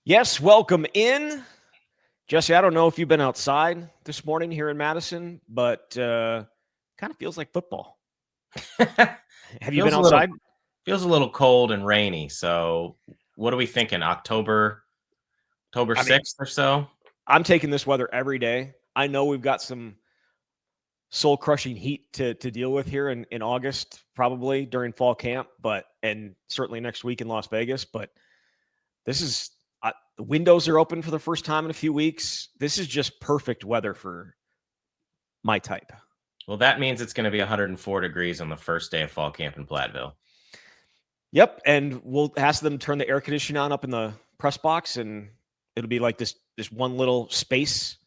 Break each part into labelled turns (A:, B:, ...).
A: Yes, welcome in. Jesse, I don't know if you've been outside this morning here in Madison, but kind of feels like football. Have you been
B: feels a little
A: outside?
B: feels a little cold and rainy. So, what are we thinking? October
A: I mean,
B: 6th or so?
A: I'm taking this weather every day. I know we've got some soul crushing heat to deal with here in August, probably during fall camp, and certainly next week in Las Vegas. But this is the windows are open for the first time in a few weeks. This is just perfect weather for my type.
B: Well, that means it's going to be 104 degrees on the first day of fall camp in Platteville.
A: Yep, and we'll ask them to turn the air conditioning on up in the press box, and it'll be like this one little space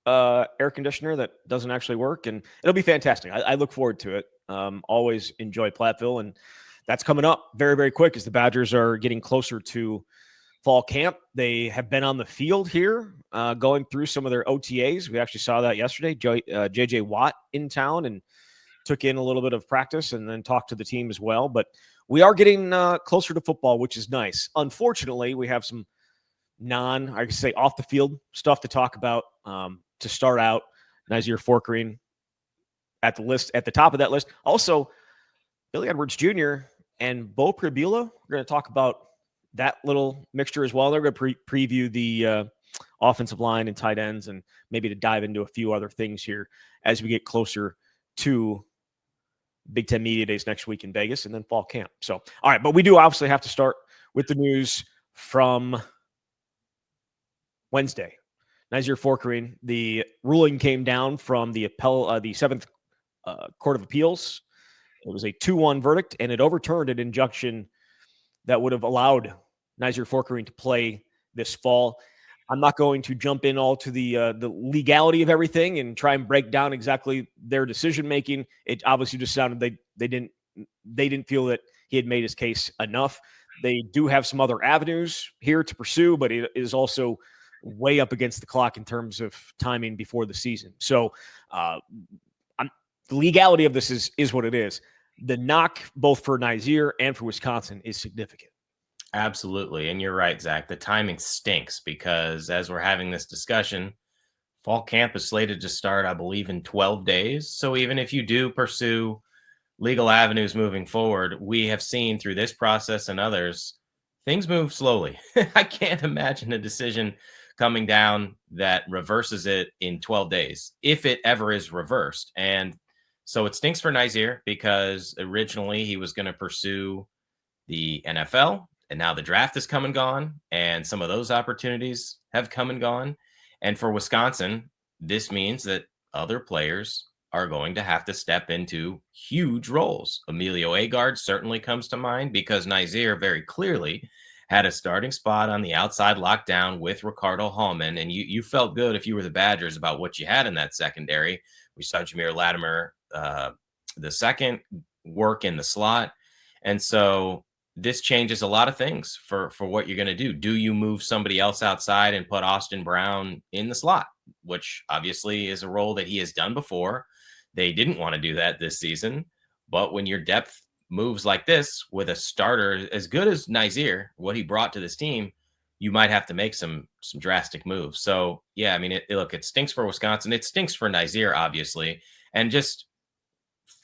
A: air conditioner that doesn't actually work, and it'll be fantastic. I look forward to it. Always enjoy Platteville, and that's coming up very, very quick as the Badgers are getting closer to fall camp. They have been on the field here, going through some of their OTAs. We actually saw that yesterday. JJ Watt in town and took in a little bit of practice and then talked to the team as well. But we are getting closer to football, which is nice. Unfortunately, we have some I could say, off the field stuff to talk about to start out. Nyzier Fourqurean at the top of that list. Also, Billy Edwards Jr. and Beau Pribula. We're going to talk about that little mixture as well. They're going to preview the offensive line and tight ends, and maybe to dive into a few other things here as we get closer to Big Ten Media Days next week in Vegas and then fall camp. So, all right, but we do obviously have to start with the news from Wednesday. Nyzier Fourqurean, the ruling came down from the Seventh Court of Appeals. It was a 2-1 verdict, and it overturned an injunction that would have allowed Nyzier Fourqurean to play this fall. I'm not going to jump in all to the legality of everything and try and break down exactly their decision making. It obviously just sounded they didn't feel that he had made his case enough. They do have some other avenues here to pursue, but it is also way up against the clock in terms of timing before the season. So the legality of this is what it is. The knock, both for Nyzier and for Wisconsin, is significant.
B: Absolutely. And you're right, Zach. The timing stinks because as we're having this discussion, fall camp is slated to start, I believe, in 12 days. So even if you do pursue legal avenues moving forward, we have seen through this process and others, things move slowly. I can't imagine a decision coming down that reverses it in 12 days, if it ever is reversed. And so it stinks for Nyzier because originally he was going to pursue the NFL, and now the draft has come and gone, and some of those opportunities have come and gone. And for Wisconsin, this means that other players are going to have to step into huge roles. Emilio Agard certainly comes to mind because Nyzier very clearly had a starting spot on the outside lockdown with Ricardo Hallman, and you felt good if you were the Badgers about what you had in that secondary. We saw Jameer Latimer the second work in the slot, and so this changes a lot of things for what you're going to do. Do you move somebody else outside and put Austin Brown in the slot, which obviously is a role that he has done before? They didn't want to do that this season, but when your depth moves like this with a starter as good as Nyzier, what he brought to this team, you might have to make some drastic moves. So yeah, I mean, it stinks for Wisconsin. It stinks for Nyzier, obviously, and just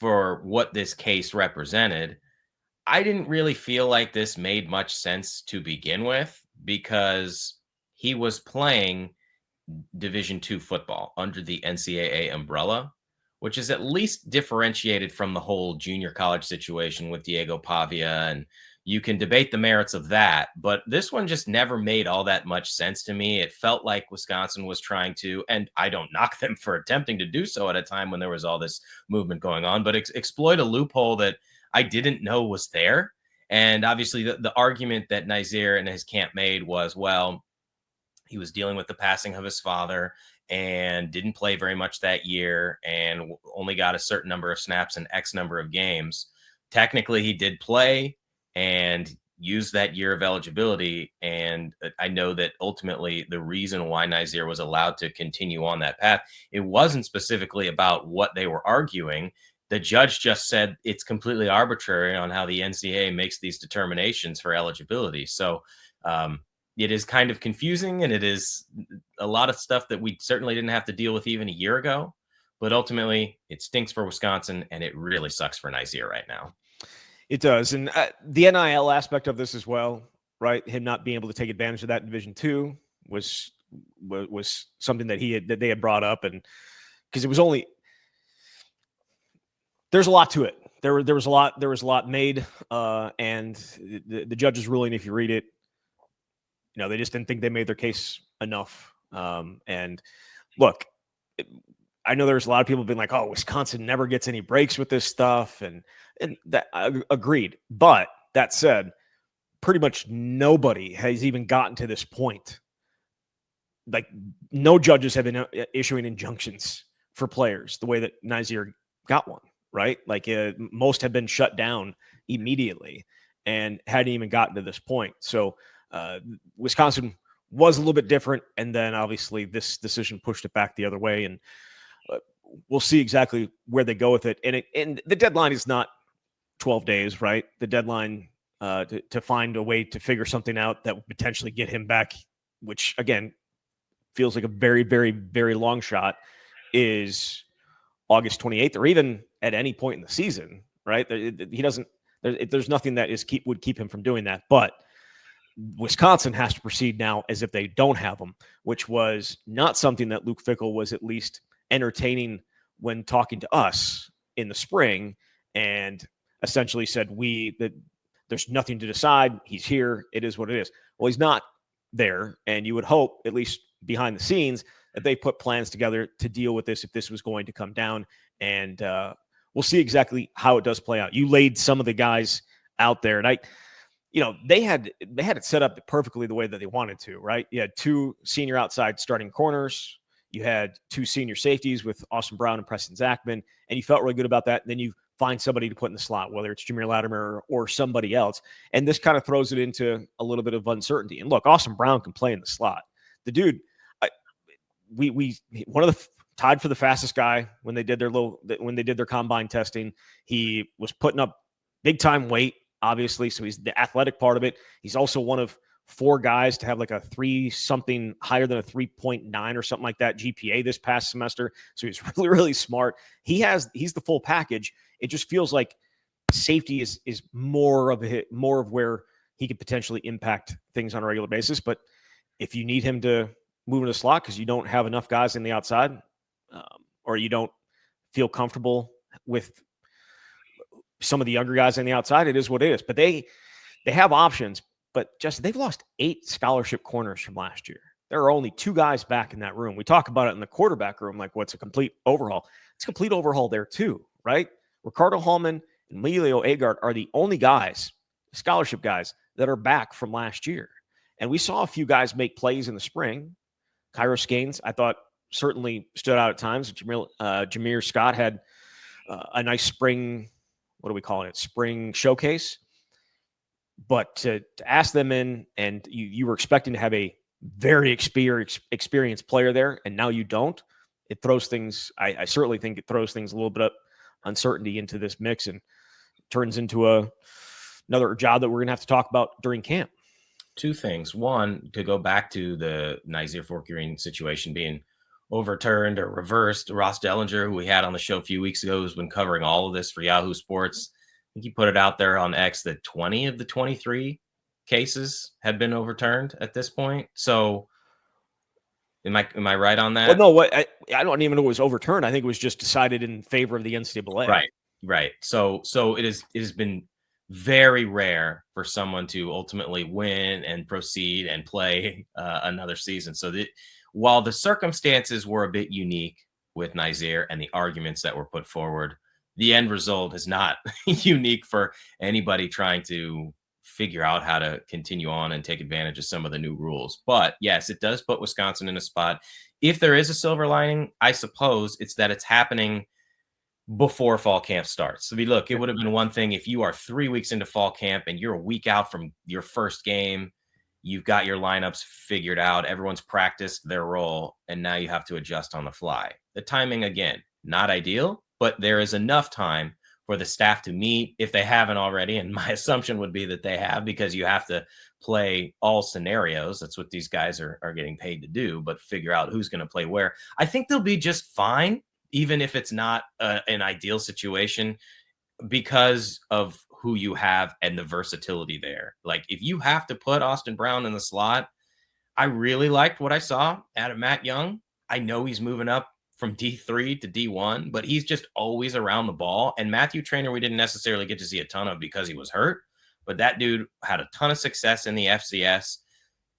B: for what this case represented. I didn't really feel like this made much sense to begin with because he was playing Division II football under the NCAA umbrella, which is at least differentiated from the whole junior college situation with Diego Pavia. And you can debate the merits of that, but this one just never made all that much sense to me. It felt like Wisconsin was trying to, and I don't knock them for attempting to do so at a time when there was all this movement going on, but exploit a loophole that I didn't know was there. And obviously the argument that Nyzier and his camp made was, well, he was dealing with the passing of his father and didn't play very much that year and only got a certain number of snaps and X number of games. Technically, he did play and used that year of eligibility. And I know that ultimately the reason why Nyzier was allowed to continue on that path, it wasn't specifically about what they were arguing. The judge just said it's completely arbitrary on how the NCAA makes these determinations for eligibility. So it is kind of confusing, and it is a lot of stuff that we certainly didn't have to deal with even a year ago. But ultimately, it stinks for Wisconsin, and it really sucks for Nyzier right now.
A: It does. And the NIL aspect of this as well, right? Him not being able to take advantage of that in Division II was something that they had brought up, and because it was only there's a lot to it. There was a lot made, and the judge's ruling, if you read it, they just didn't think they made their case enough. And look, I know there's a lot of people being like, "Oh, Wisconsin never gets any breaks with this stuff," and that agreed. But that said, pretty much nobody has even gotten to this point. Like, no judges have been issuing injunctions for players the way that Nyzier got one, right? Like, most have been shut down immediately and hadn't even gotten to this point. So Wisconsin was a little bit different, and then obviously this decision pushed it back the other way, and we'll see exactly where they go with it. And the deadline is not 12 days, right? The deadline to find a way to figure something out that would potentially get him back, which again feels like a very, very, very long shot, is August 28th, or even at any point in the season, right? He doesn't. There's nothing that would keep him from doing that. But Wisconsin has to proceed now as if they don't have him, which was not something that Luke Fickell was at least entertaining when talking to us in the spring, and essentially said that there's nothing to decide. He's here. It is what it is. Well, he's not there, and you would hope, at least behind the scenes, that they put plans together to deal with this if this was going to come down. And we'll see exactly how it does play out. You laid some of the guys out there, and they had it set up perfectly the way that they wanted to, right? You had 2 senior outside starting corners. You had 2 senior safeties with Austin Brown and Preston Zachman, and you felt really good about that. And then you find somebody to put in the slot, whether it's Jameer Latimer or somebody else. And this kind of throws it into a little bit of uncertainty. And look, Austin Brown can play in the slot. The dude, one of the tied for the fastest guy when they did their combine testing. He was putting up big time weight, obviously. So he's the athletic part of it. He's also one of 4 guys to have like a 3 something higher than a 3.9 or something like that GPA this past semester. So he's really, really smart. He's the full package. It just feels like safety is more of where he could potentially impact things on a regular basis. But if you need him to move into the slot because you don't have enough guys in the outside, or you don't feel comfortable with some of the younger guys on the outside, it is what it is. But they have options. But just they've lost 8 scholarship corners from last year. There are only 2 guys back in that room. We talk about it in the quarterback room, like what's a complete overhaul. It's a complete overhaul there too, right? Ricardo Hallman and Emilio Agard are the only guys, scholarship guys, that are back from last year. And we saw a few guys make plays in the spring. Kairos Gaines, I thought, certainly stood out at times. Jameer Scott had a nice spring, what are we calling it? Spring showcase. But to ask them in, and you were expecting to have a very experienced player there, and now you don't, it throws things, I certainly think it throws things a little bit of uncertainty into this mix and turns into another job that we're going to have to talk about during camp.
B: 2 things. One, to go back to the Nyzier Fourqurean situation being overturned or reversed, Ross Dellinger, who we had on the show a few weeks ago, who's been covering all of this for Yahoo Sports, I think he put it out there on X that 20 of the 23 cases had been overturned at this point. So am I right on that?
A: Well, no, I don't even know it was overturned. I think it was just decided in favor of the NCAA.
B: Right. So it has been very rare for someone to ultimately win and proceed and play another season. So while the circumstances were a bit unique with Nyzier and the arguments that were put forward, the end result is not unique for anybody trying to figure out how to continue on and take advantage of some of the new rules. But yes, it does put Wisconsin in a spot. If there is a silver lining, I suppose it's that it's happening before fall camp starts. I mean, look, it would have been one thing if you are 3 weeks into fall camp and you're a week out from your first game, you've got your lineups figured out, everyone's practiced their role, and now you have to adjust on the fly. The timing, again, not ideal, but there is enough time for the staff to meet if they haven't already. And my assumption would be that they have, because you have to play all scenarios. That's what these guys are getting paid to do, but figure out who's going to play where. I think they'll be just fine, even if it's not an ideal situation, because of who you have and the versatility there. Like if you have to put Austin Brown in the slot, I really liked what I saw out of Matt Young. I know he's moving up from D3 to D1, but he's just always around the ball. And Matthew Trainer, we didn't necessarily get to see a ton of because he was hurt, but that dude had a ton of success in the FCS.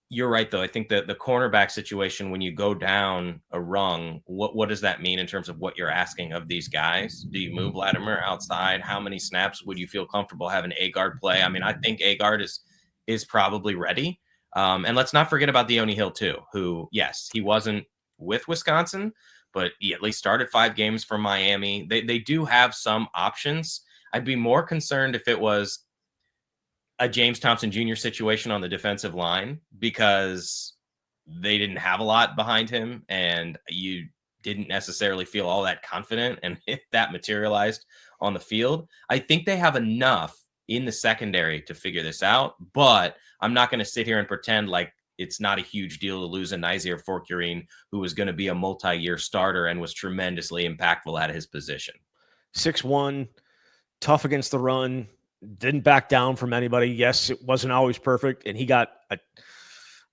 B: You're right, though. I think that the cornerback situation, when you go down a rung, what does that mean in terms of what you're asking of these guys? Do you move Latimer outside? How many snaps would you feel comfortable having Agard play? I mean, I think Agard is probably ready. And let's not forget about Deone Hill, too, who, yes, he wasn't with Wisconsin, but he at least started 5 games for Miami. They do have some options. I'd be more concerned if it was a James Thompson Jr. situation on the defensive line, because they didn't have a lot behind him and you didn't necessarily feel all that confident. And if that materialized on the field, I think they have enough in the secondary to figure this out, but I'm not going to sit here and pretend like it's not a huge deal to lose a Nyzier Fourqurean, who was going to be a multi-year starter and was tremendously impactful at his position.
A: 6'1", tough against the run, didn't back down from anybody. Yes, it wasn't always perfect, and he got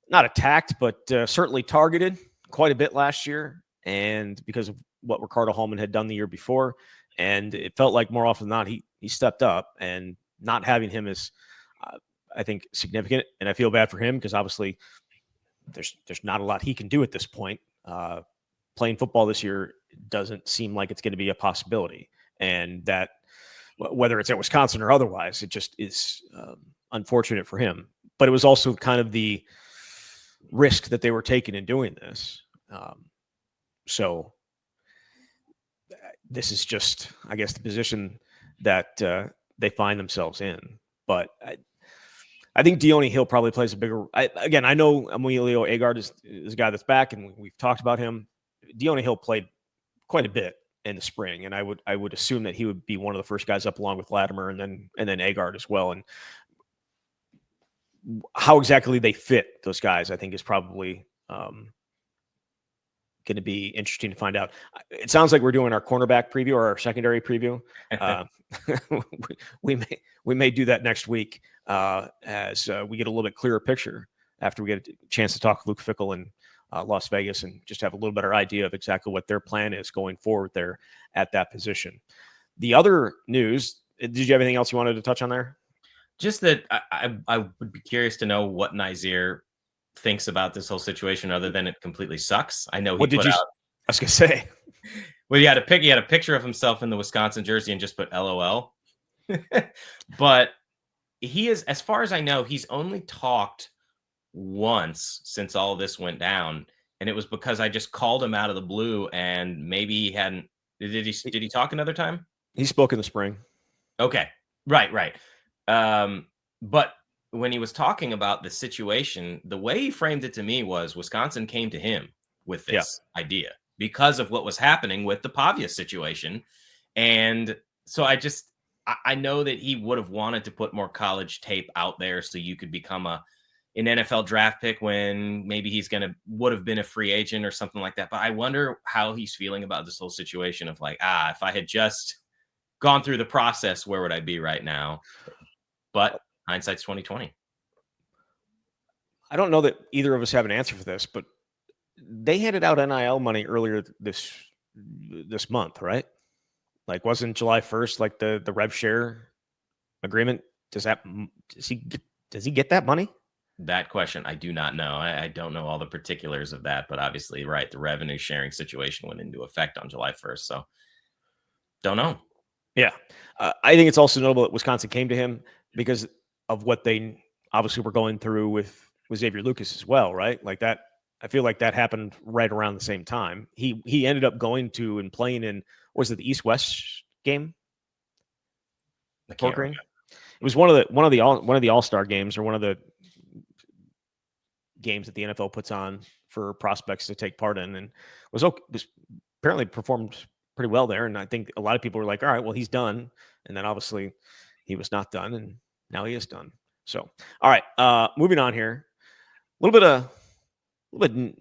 A: not attacked, but certainly targeted quite a bit last year, and because of what Ricardo Hallman had done the year before, and it felt like more often than not he stepped up, and not having him is I think significant, and I feel bad for him because obviously there's not a lot he can do at this point. Playing football this year doesn't seem like it's going to be a possibility, and that whether it's at Wisconsin or otherwise, it just is unfortunate for him. But it was also kind of the risk that they were taking in doing this. So this is just, I guess, the position that they find themselves in. But I think Deone Hill probably plays a bigger. Again, I know Emilio Agard is a guy that's back, and we've talked about him. Deone Hill played quite a bit in the spring, and I would assume that he would be one of the first guys up, along with Latimer and then Agard as well. And how exactly they fit those guys, I think, is probably going to be interesting to find out. It sounds like we're doing our cornerback preview or our secondary preview. We may do that next week as we get a little bit clearer picture after we get a chance to talk with Luke Fickell in Las Vegas and just have a little better idea of exactly what their plan is going forward there at that position. The other news, did you have anything else you wanted to touch on there?
B: Just that I would be curious to know what Nyzier thinks about this whole situation, other than it completely sucks. I know he put out.
A: I was gonna say.
B: Well, he had a picture of himself in the Wisconsin jersey and just put LOL. But he is, as far as I know, he's only talked once since all this went down, and it was because I just called him out of the blue, and maybe he hadn't. Did he talk another time?
A: He spoke in the spring.
B: Okay, right. But when he was talking about the situation, the way he framed it to me was Wisconsin came to him with this idea because of what was happening with the Pavia situation. And so I know that he would have wanted to put more college tape out there so you could become an NFL draft pick when maybe would have been a free agent or something like that. But I wonder how he's feeling about this whole situation of like, if I had just gone through the process, where would I be right now? But hindsight's 2020.
A: I don't know that either of us have an answer for this, but they handed out NIL money earlier this month, right? Like, wasn't July 1st like the rev share agreement? Does he get that money?
B: That question I do not know. I don't know all the particulars of that, but obviously, right, the revenue sharing situation went into effect on July 1st, so don't know.
A: Yeah, I think it's also notable that Wisconsin came to him because of what they obviously were going through with Xavier Lucas as well, right? Like that, I feel like that happened right around the same time. He ended up going to and playing in, was it the East-West game?
B: I can't remember.
A: It was one of the All-Star games, or one of the games that the NFL puts on for prospects to take part in, and was apparently performed pretty well there. And I think a lot of people were like, all right, well, he's done. And then obviously he was not done, and now he is done. So, all right, moving on here. A little bit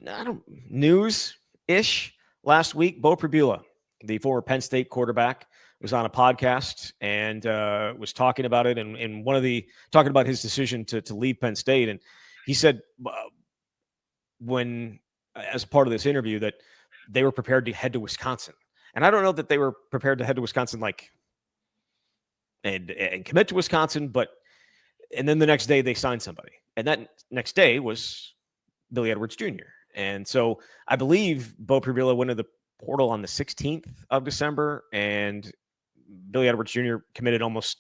A: news-ish last week. Beau Pribula, the former Penn State quarterback, was on a podcast and was talking about it, and talking about his decision to leave Penn State. And he said when, as a part of this interview, that they were prepared to head to Wisconsin. And I don't know that they were prepared to head to Wisconsin and commit to Wisconsin, and then the next day they signed somebody. And that next day was Billy Edwards Jr. And so I believe Beau Pribula went to the portal on the 16th of December, and Billy Edwards Jr. committed almost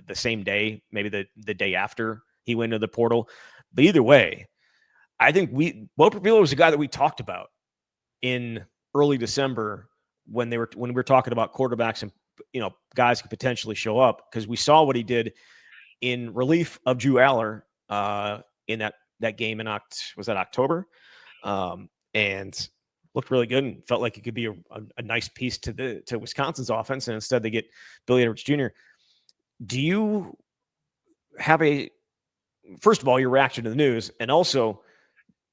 A: the same day, maybe the day after he went to the portal. But either way, I think Beau Pribula was a guy that we talked about in early December when we were talking about quarterbacks and guys could potentially show up, because we saw what he did in relief of Drew Aller in that game in October, and looked really good and felt like it could be a nice piece to Wisconsin's offense. And instead they get Billy Edwards Jr. Do you have first of all, your reaction to the news, and also,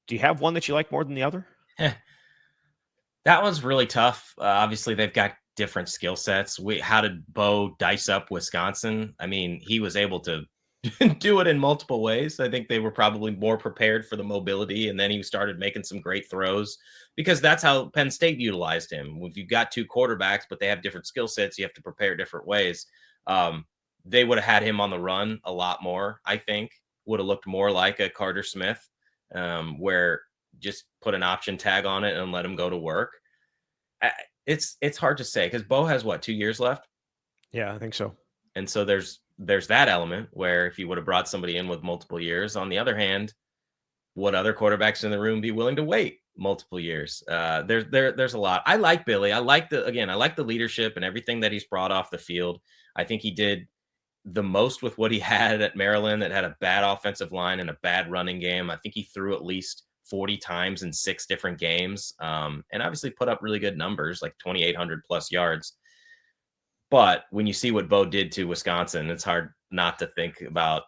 A: do you have one that you like more than the other?
B: That one's really tough. Obviously, they've got different skill sets. How did Beau dice up Wisconsin? I mean, he was able to do it in multiple ways. I think they were probably more prepared for the mobility, and then he started making some great throws, because that's how Penn State utilized him. If you've got two quarterbacks, but they have different skill sets, you have to prepare different ways. They would have had him on the run a lot more, I think. Would have looked more like a Carter Smith, where just put an option tag on it and let him go to work. It's hard to say, because Beau has 2 years left.
A: Yeah, I think so.
B: And so there's that element where if you would have brought somebody in with multiple years. On the other hand, would other quarterbacks in the room be willing to wait multiple years? There's a lot. I like Billy. I like the leadership and everything that he's brought off the field. I think he did the most with what he had at Maryland, that had a bad offensive line and a bad running game. I think he threw at least 40 times in 6 different games, and obviously put up really good numbers, like 2,800 plus yards. But when you see what Beau did to Wisconsin, it's hard not to think about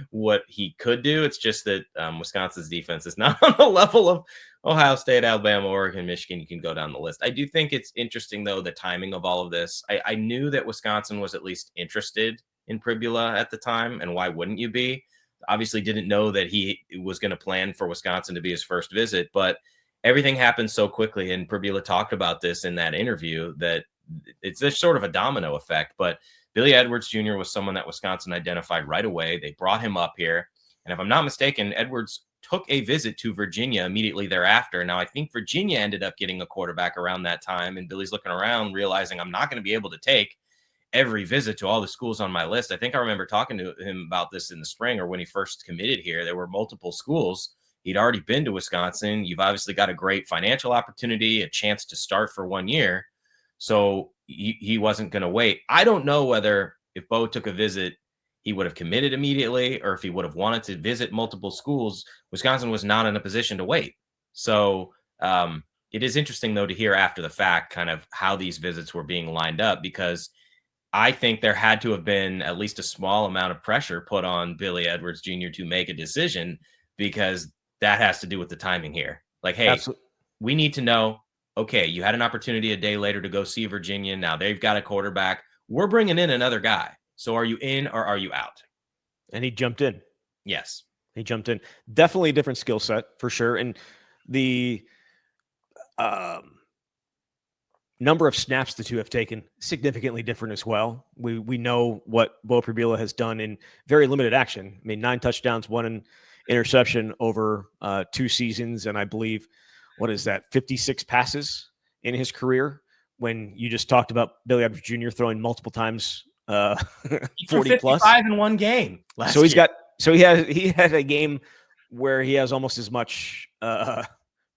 B: what he could do. It's just that Wisconsin's defense is not on the level of Ohio State, Alabama, Oregon, Michigan. You can go down the list. I do think it's interesting, though, the timing of all of this. I knew that Wisconsin was at least interested in Pribula at the time, and why wouldn't you be? Obviously didn't know that he was going to plan for Wisconsin to be his first visit, but everything happened so quickly, and Pribula talked about this in that interview, that there's sort of a domino effect. But Billy Edwards Jr. was someone that Wisconsin identified right away. They brought him up here, and if I'm not mistaken, Edwards took a visit to Virginia immediately thereafter. Now, I think Virginia ended up getting a quarterback around that time, and Billy's looking around, realizing, I'm not going to be able to take every visit to all the schools on my list. I think I remember talking to him about this in the spring, or when he first committed here. There were multiple schools. He'd already been to Wisconsin. You've obviously got a great financial opportunity, a chance to start for 1 year. So he wasn't going to wait. I don't know whether if Beau took a visit, he would have committed immediately, or if he would have wanted to visit multiple schools. Wisconsin was not in a position to wait. So it is interesting, though, to hear after the fact kind of how these visits were being lined up, because I think there had to have been at least a small amount of pressure put on Billy Edwards Jr. to make a decision, because that has to do with the timing here. Like, hey, Absolutely. We need to know, okay, you had an opportunity a day later to go see Virginia. Now they've got a quarterback. We're bringing in another guy. So are you in or are you out?
A: And he jumped in.
B: Yes.
A: He jumped in. Definitely a different skill set for sure. And the number of snaps the two have taken, significantly different as well. We know what Beau Pribula has done in very limited action. I mean, 9 touchdowns, 1 interception over 2 seasons. And I believe, 56 passes in his career, when you just talked about Billy Edwards Jr. throwing multiple times 40 plus.
B: 55 in one game.
A: He had a game where he has almost as much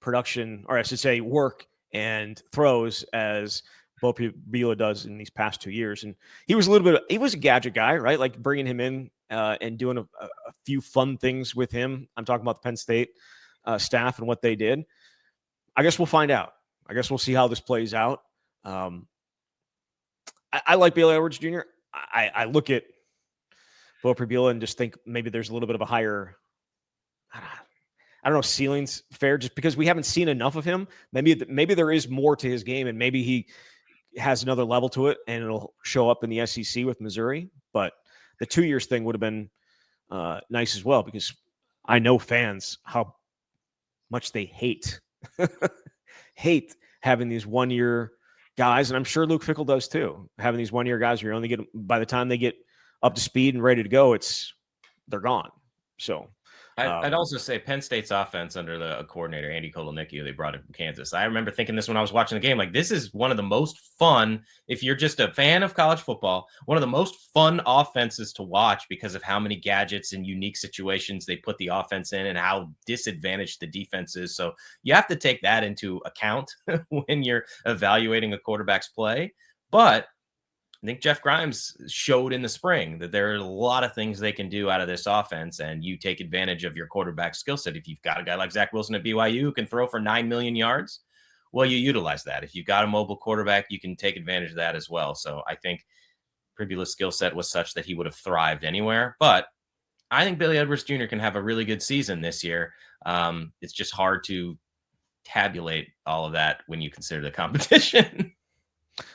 A: production, or I should say work and throws, as Beau Pribula does in these past 2 years. And he was a gadget guy, right? Like bringing him in and doing a few fun things with him. I'm talking about the Penn State staff and what they did. I guess we'll find out. I guess we'll see how this plays out. I like Bailey Edwards Jr. I look at Beau Pribula and just think maybe there's a little bit of a higher, I don't know, ceiling's fair, just because we haven't seen enough of him. Maybe there is more to his game, and maybe he has another level to it, and it'll show up in the SEC with Missouri. But the 2 years thing would have been nice as well, because I know fans how much they hate having these 1 year guys, and I'm sure Luke Fickell does too. Having these 1 year guys, where you only get, by the time they get up to speed and ready to go, they're gone. So
B: I'd also say Penn State's offense under the coordinator, Andy Kotelnicki, they brought in from Kansas. I remember thinking this when I was watching the game, like, this is one of the most fun, if you're just a fan of college football, one of the most fun offenses to watch because of how many gadgets and unique situations they put the offense in and how disadvantaged the defense is. So you have to take that into account when you're evaluating a quarterback's play. But I think Jeff Grimes showed in the spring that there are a lot of things they can do out of this offense, and you take advantage of your quarterback skill set. If you've got a guy like Zach Wilson at BYU who can throw for 9 million yards, well, you utilize that. If you've got a mobile quarterback, you can take advantage of that as well. So I think Pribula's skill set was such that he would have thrived anywhere. But I think Billy Edwards Jr. can have a really good season this year. It's just hard to tabulate all of that when you consider the competition.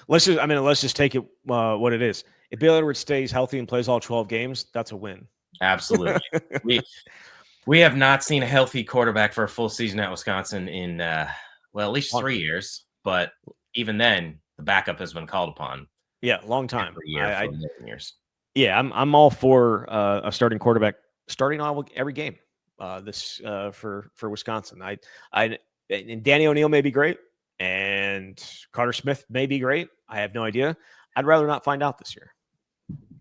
A: Let's just take it what it is. If Bailey Edwards stays healthy and plays all 12 games, that's a win.
B: Absolutely. we have not seen a healthy quarterback for a full season at Wisconsin in at least 3 years. But even then, the backup has been called upon.
A: Yeah, long time.
B: Every year for years.
A: Yeah, I'm all for a starting quarterback starting on every game. For Wisconsin, and Danny O'Neal may be great, and Carter Smith may be great. I have no idea. I'd rather not find out this year.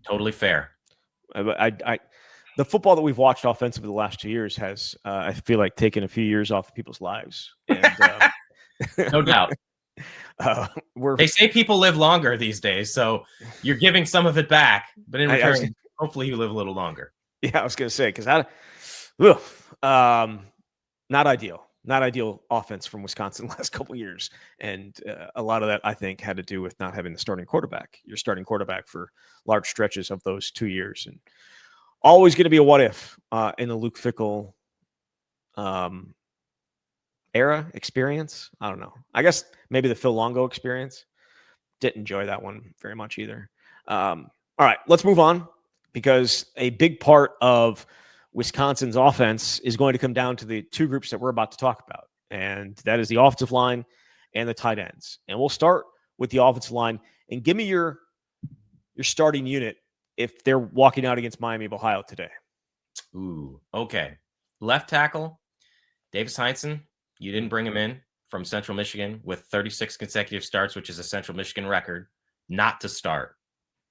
B: Totally fair.
A: The football that we've watched offensively the last 2 years has, I feel like, taken a few years off of people's lives. And,
B: no doubt.
A: They
B: say people live longer these days, so you're giving some of it back, but in return, hopefully you live a little longer.
A: Yeah, I was going to say, because not ideal offense from Wisconsin the last couple of years. And a lot of that, I think, had to do with not having the starting quarterback. Your starting quarterback for large stretches of those 2 years. And always going to be a what if in the Luke Fickell era experience. I don't know. I guess maybe the Phil Longo experience. Didn't enjoy that one very much either. All right, let's move on, because a big part of Wisconsin's offense is going to come down to the two groups that we're about to talk about, and that is the offensive line and the tight ends. And we'll start with the offensive line. And give me your starting unit if they're walking out against Miami of Ohio today.
B: Ooh, okay. Left tackle, Davis Heinsohn. You didn't bring him in from Central Michigan with 36 consecutive starts, which is a Central Michigan record, not to start.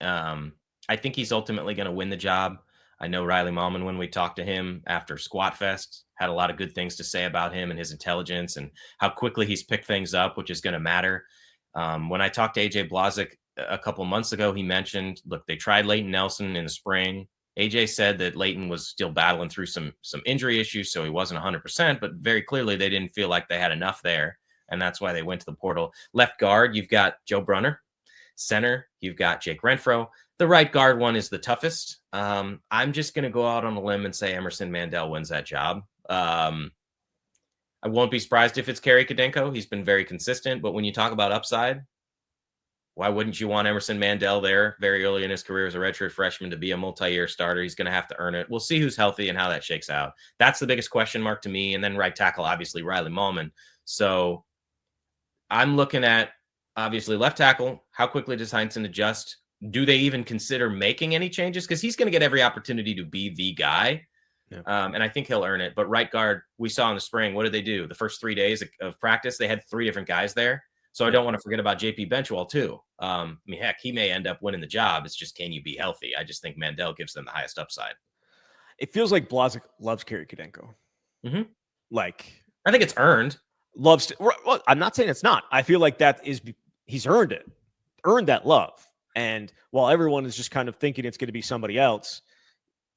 B: I think he's ultimately going to win the job. I know Riley Malman, when we talked to him after Squat Fest, had a lot of good things to say about him and his intelligence and how quickly he's picked things up, which is going to matter. When I talked to AJ Blazik a couple months ago, he mentioned, look, they tried Leighton Nelson in the spring. AJ said that Leighton was still battling through some injury issues, so he wasn't 100%, but very clearly they didn't feel like they had enough there, and that's why they went to the portal. Left guard, you've got Joe Brunner. Center, you've got Jake Renfro. The right guard one is the toughest. I'm just going to go out on a limb and say Emerson Mandel wins that job. I won't be surprised if it's Kerry Kadenko. He's been very consistent, but when you talk about upside, why wouldn't you want Emerson Mandel there very early in his career as a redshirt freshman to be a multi-year starter? He's going to have to earn it. We'll see who's healthy and how that shakes out. That's the biggest question mark to me. And then right tackle, obviously, Riley Malman. So I'm looking at, obviously, left tackle. How quickly does Heinsohn adjust? Do they even consider making any changes? Because he's going to get every opportunity to be the guy. Yeah. And I think he'll earn it. But right guard, we saw in the spring, what did they do? The first 3 days of practice, they had 3 different guys there. So I don't want to forget about JP Benchwell too. Heck, he may end up winning the job. It's just, can you be healthy? I just think Mandel gives them the highest upside.
A: It feels like Blazik loves Kerry Kadenko.
B: Mm-hmm.
A: Like,
B: I think it's earned.
A: Loves to, well, I'm not saying it's not. I feel like he's earned it, earned that love. And while everyone is just kind of thinking it's going to be somebody else,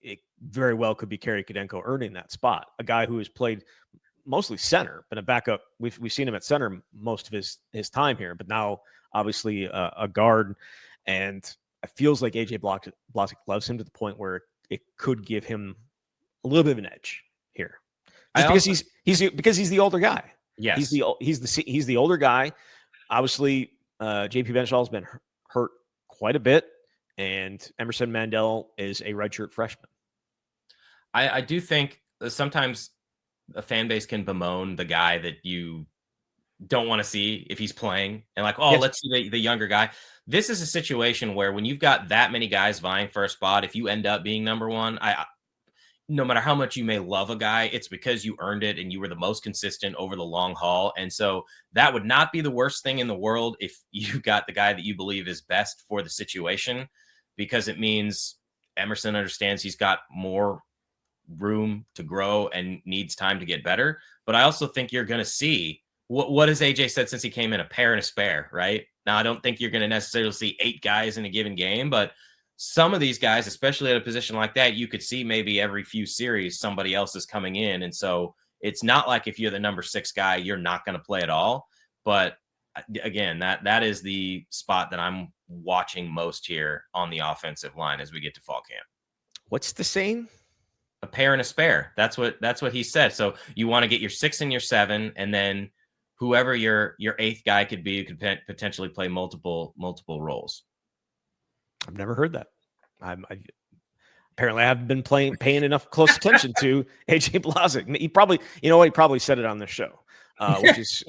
A: it very well could be Kerry Kadenko earning that spot. A guy who has played mostly center, but a backup. We've seen him at center most of his time here, but now obviously a guard, and it feels like AJ Blazek loves him to the point where it could give him a little bit of an edge here, just because he's the older guy.
B: Yes,
A: he's the older guy. Obviously, JP Benchall has been hurt quite a bit, and Emerson Mandel is a redshirt freshman.
B: I do think sometimes a fan base can bemoan the guy that you don't want to see if he's playing, and like, oh,
A: Yes.
B: let's see the younger guy. This is a situation where when you've got that many guys vying for a spot, if you end up being number one, no matter how much you may love a guy, it's because you earned it and you were the most consistent over the long haul. And so that would not be the worst thing in the world if you got the guy that you believe is best for the situation, because it means Emerson understands he's got more room to grow and needs time to get better. But I also think you're going to see what has AJ said since he came in, a pair and a spare, right? Now, I don't think you're going to necessarily see 8 guys in a given game, but some of these guys, especially at a position like that, you could see maybe every few series somebody else is coming in. And so it's not like if you're the number 6 guy, you're not going to play at all. But again, that is the spot that I'm watching most here on the offensive line as we get to fall camp.
A: What's the saying?
B: A pair and a spare. That's what he said. So you want to get your 6 and your 7, and then whoever your 8th guy could be, you could potentially play multiple roles.
A: I've never heard that. Apparently I haven't been paying enough close attention to AJ Blazek. He probably said it on this show, which is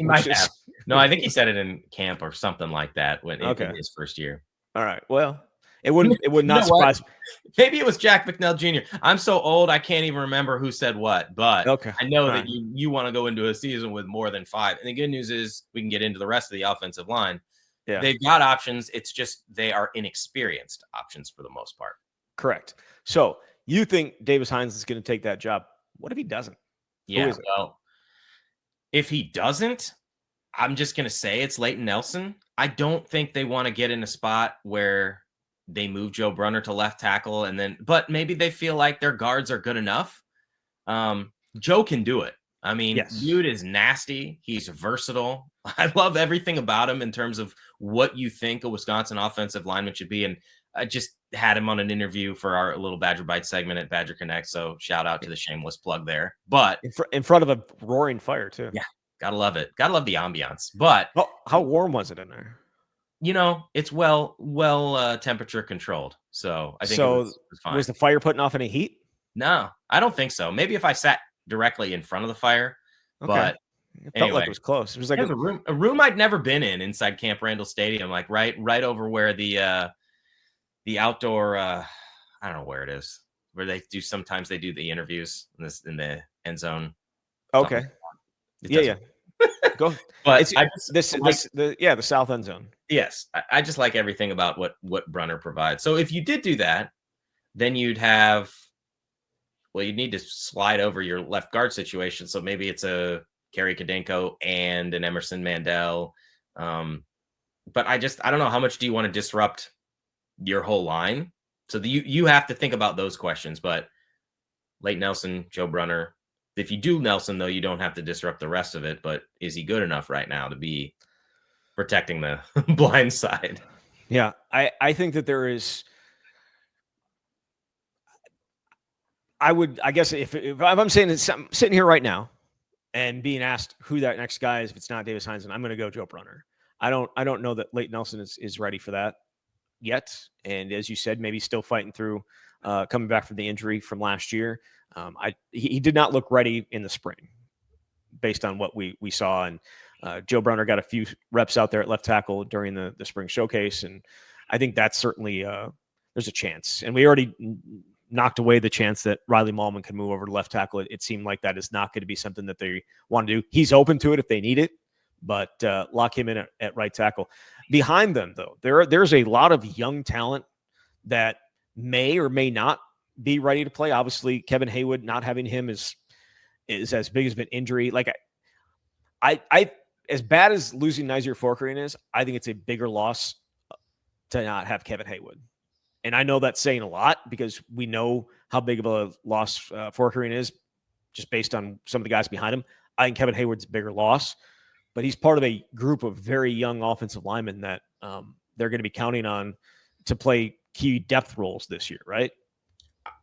B: no, I think he said it in camp or something like that in his first year.
A: All right. Well, it would not surprise me.
B: Maybe it was Jack McNell Jr. I'm so old I can't even remember who said what, but I know that you want to go into a season with more than 5. And the good news is we can get into the rest of the offensive line. Yeah. They've got options. It's just they are inexperienced options for the most part.
A: Correct. So you think Davis Hines is going to take that job? What if he doesn't?
B: Yeah. Well, if he doesn't, I'm just going to say it's Leighton Nelson. I don't think they want to get in a spot where they move Joe Brunner to left tackle but maybe they feel like their guards are good enough. Joe can do it. I mean, Dude is nasty. He's versatile. I love everything about him in terms of what you think a Wisconsin offensive lineman should be. And I just had him on an interview for our little Badger Bite segment at Badger Connect. So shout out to the shameless plug there. But
A: in front of a roaring fire too.
B: Yeah, gotta love it. Gotta love the ambiance. But
A: how warm was it in there?
B: It's well temperature controlled. So I think it was fine.
A: Was the fire putting off any heat?
B: No, I don't think so. Maybe if I sat directly in front of the fire. Okay. But
A: it felt like it was close. It was like
B: a room I'd never been in inside Camp Randall Stadium, like right over where the outdoor I don't know where it is, where sometimes they do the interviews in the end zone.
A: Okay. Yeah. Go.
B: But
A: the south end zone.
B: Yes, I just like everything about what Brunner provides. So if you did do that, then you'd need to slide over your left guard situation. So maybe it's a Kerry Kadenko and an Emerson Mandel. But I don't know, how much do you want to disrupt your whole line? So you have to think about those questions. But Leighton Nelson, Joe Brunner. If you do Nelson, though, you don't have to disrupt the rest of it. But is he good enough right now to be protecting the blind side?
A: Yeah, I think that there is. I guess if I'm saying that I'm sitting here right now and being asked who that next guy is, if it's not Davis Hines, I'm going to go Joe Brunner. I don't know that Leighton Nelson is ready for that yet. And as you said, maybe still fighting through coming back from the injury from last year. He did not look ready in the spring based on what we saw. And Joe Brunner got a few reps out there at left tackle during the spring showcase. And I think that's certainly there's a chance. And we already knocked away the chance that Riley Mahlman could move over to left tackle. It seemed like that is not going to be something that they want to do. He's open to it if they need it, but lock him in at right tackle. Behind them, though, there's a lot of young talent that may or may not be ready to play. Obviously, Kevin Haywood, not having him is as big as an injury. Like I as bad as losing Nyzier Fourqurean is, I think it's a bigger loss to not have Kevin Haywood. And I know that's saying a lot because we know how big of a loss Fourqurean is just based on some of the guys behind him. I think Kevin Hayward's a bigger loss, but he's part of a group of very young offensive linemen that they're going to be counting on to play key depth roles this year, right?